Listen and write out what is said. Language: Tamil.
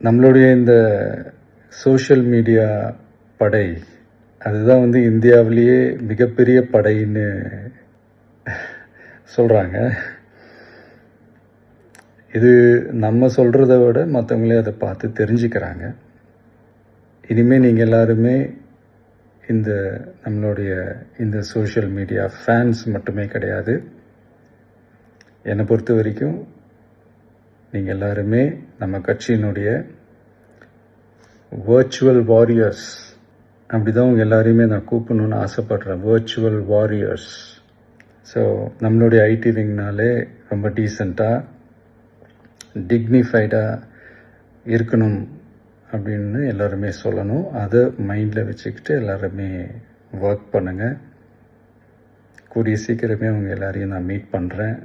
நம்மளுடைய இந்த சோஷியல் மீடியா படை அதுதான் இந்தியாவிலேயே மிகப்பெரிய படைன்னு சொல்கிறாங்க. இது நம்ம சொல்கிறத விட மற்றவங்களே அதை பார்த்து தெரிஞ்சுக்கிறாங்க. இனிமேல் நீங்கள் எல்லாருமே நம்மளுடைய இந்த சோஷியல் மீடியா ஃபேன்ஸ் மட்டுமே கிடையாது. என்னை பொறுத்த வரைக்கும் நீங்கள் எல்லாருமே நம்ம கட்சியினுடைய வர்ச்சுவல் வாரியர்ஸ். அப்படி தான் உங்கள் எல்லாரையுமே நான் கூப்பிடணுன்னு ஆசைப்பட்றேன். Virtual warriors. ஸோ நம்மளுடைய ஐடி விங்னாலே ரொம்ப டீசெண்டாக டிக்னிஃபைடாக இருக்கணும் அப்படின்னு எல்லாருமே சொல்லணும். அதை மைண்டில் வச்சுக்கிட்டு எல்லாருமே ஒர்க் பண்ணுங்கள். கூடிய சீக்கிரமே அவங்க எல்லாரையும் நான் மீட் பண்ணுறேன்.